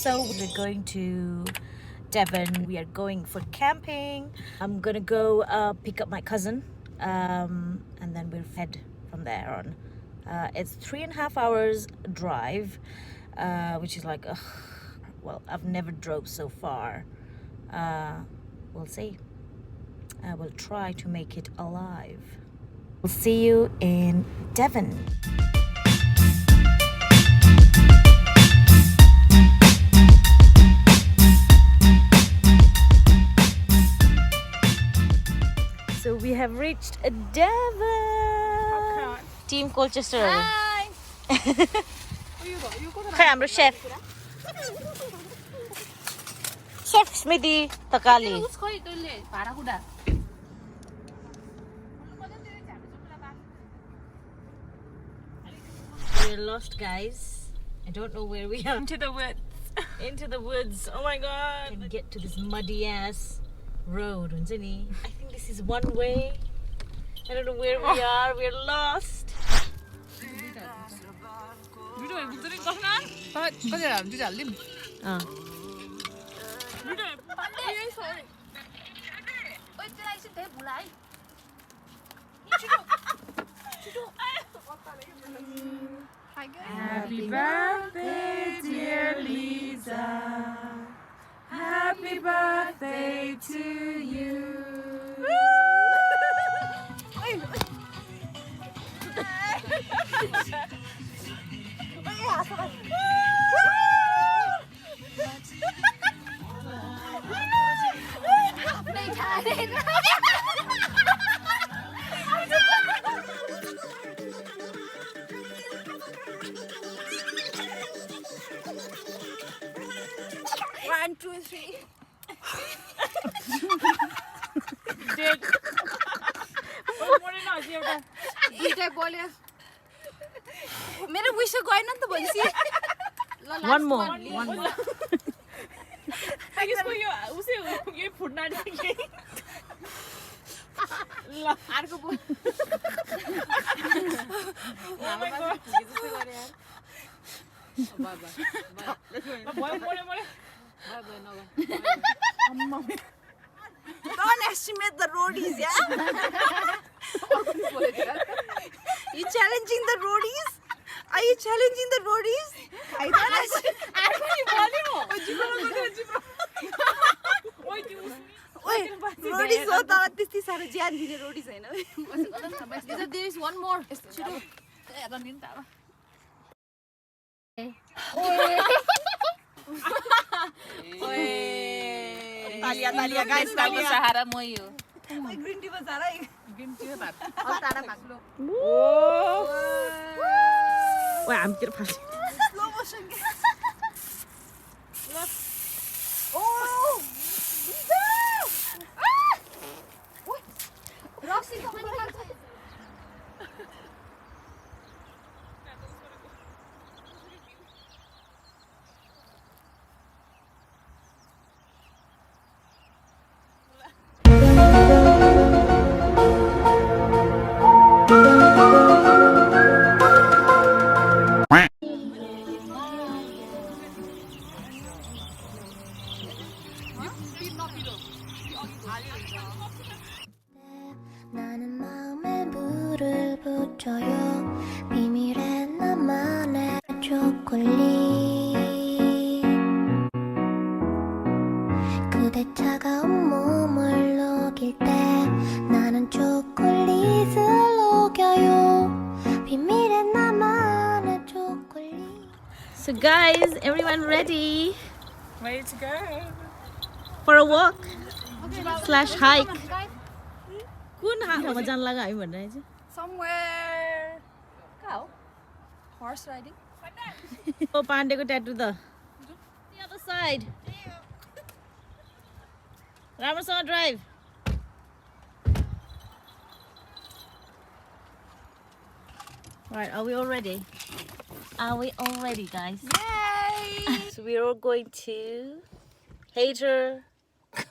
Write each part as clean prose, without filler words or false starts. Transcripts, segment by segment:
So we're going to Devon. We are going for camping. I'm gonna go pick up my cousin, and then we'll head from there on. It's 3.5 hours drive, which is like, well, I've never drove so far. We'll see. I will try to make it alive. We'll see you in Devon. So we have reached Devon. Team Colchester. Hi. Hi, I'm the chef. Chef Smithy Takali. We're lost, guys. I don't know where we are. Into the woods. Into the woods. Oh my god. Can get to this muddy ass road. I think this is one way. I don't know where we are. We're lost. Happy birthday, dear Lisa. Happy birthday to you. One, two, three. मेरो wish गएन नि त भन्छ One more. यसको यो उसे यो फुट्न आँटिसक्यो ल अर्को बोल Don't estimate the roadies, yeah? You challenging the roadies? Are you challenging the roadies? I don't roadies हो तर त्यति साह्रो ज्यान दिने रोडिज हैन There is one more. तालिया तालिया गाइस तालिया सहारा म यो ग्रीन टी बजार है ग्रीन टी भात तारा भाग्लो Wait, I'm gonna pass. Slow motion के Oh! Lisa! Roxy को पनि लाग्छ 나는 마음에 물을 붙여요 비밀의 나만의 초콜릿 그대 차가운 몸을 녹일 때 나는 초콜릿을 녹여요 비밀의 나만의 초콜릿 So guys, everyone ready Ready to go. for a walk slash hike? कुन हातमा जान लगा है भन्ने चाहिँ Somewhere cow horse riding ओ पाण्डेको ट्याटु त the other side राम्रोसँग drive Right, are we all ready? Are we all ready, guys? Yay! So we're all going to Hater.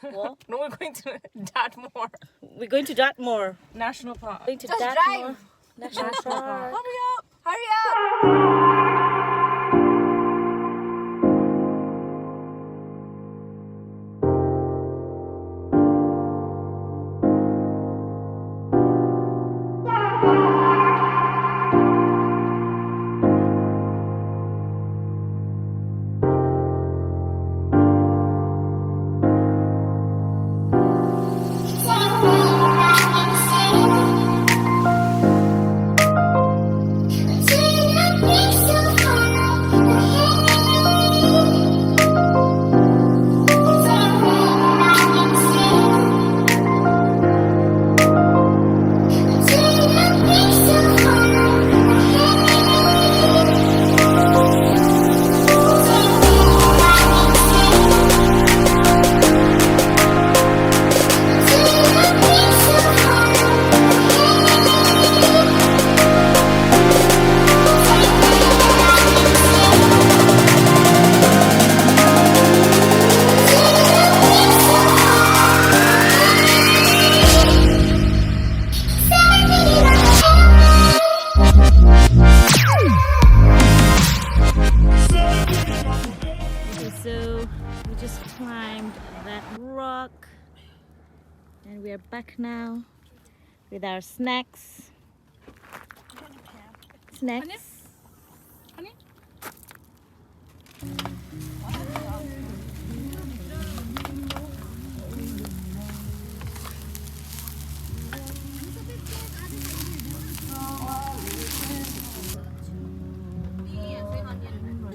What? No, we're going to Dartmoor We're going to Dartmoor. National Park. Going to Just Dartmoor drive. National Park. Hurry up! Hurry up! And we are back now with our snacks. Honey?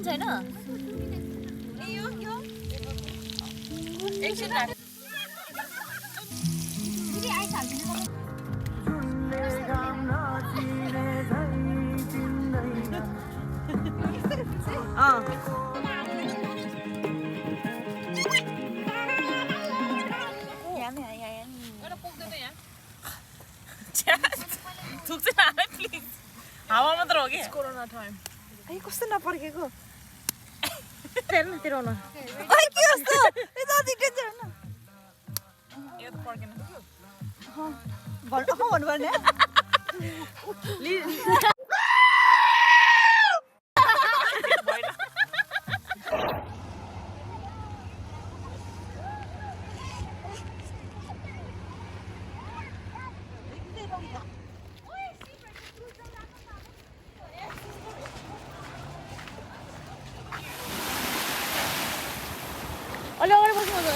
China. 두지 않아, please. 아무나 들어오게. Corona time. Ay, कस्तो नपर्केको Tell me, Ay, के कस्तो यता दिक्कत छैन You're the pork in the भन्नु भने Ole ole बस्नु मजा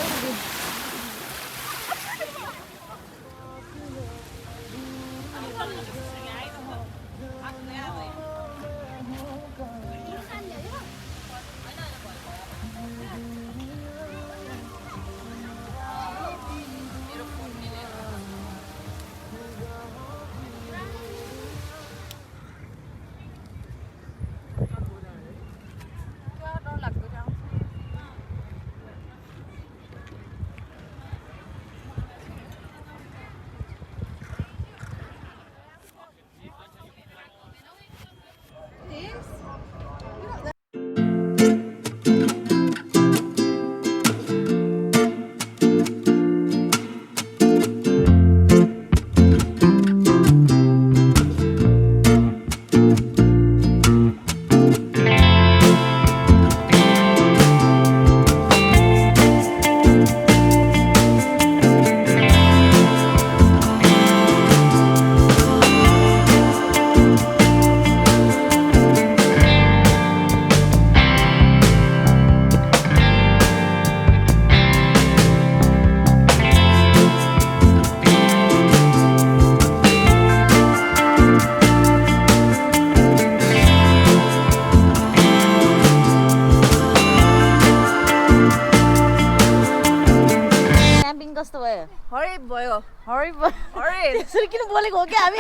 कस्तो भयो हरे भयो हरि हरे त्यसरी किन बोलेको हो कि हामी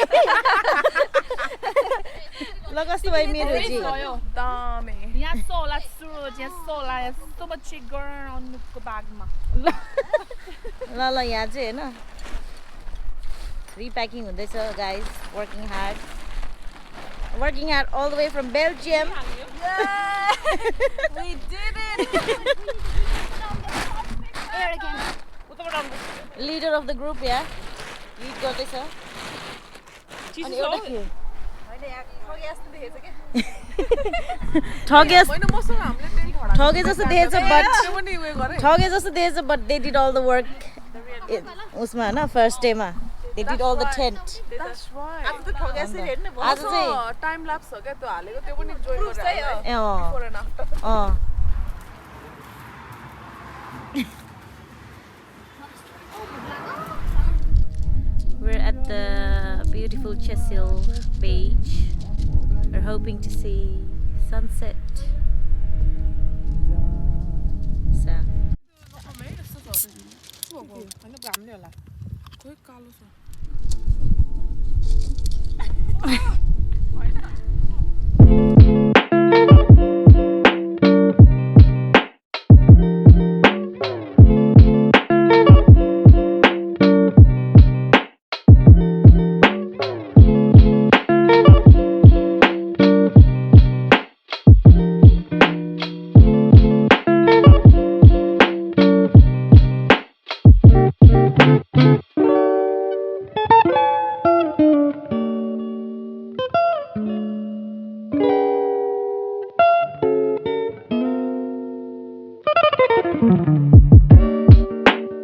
ल कस्तो भयो मेरो जी दामी यहाँ सोला सुरु यहाँ सोला यस्तो म चेक गर्न आउनुको बागमा ल ल यहाँ चाहिँ हैन रिप्याकिङ हुँदैछ guys working hard all the way from Belgium. Yeah! We did it! Leader of the group, yeah. Lead गर्दैछ अनि एउटा के ठगे जस्तो देखेछ but they did all the work उसमा हैन फर्स्ट डेमा they did all the tent. That's right. आज त ठगेछ हेर्नु भयो आज चाहिँ टाइम ल्याप्स हो के त्यो हालेको त्यो पनि जोइन गरेर before and after. We're at the beautiful Chesil Beach. We're hoping to see sunset. So. 아니 안 열라. 거기 깔로서.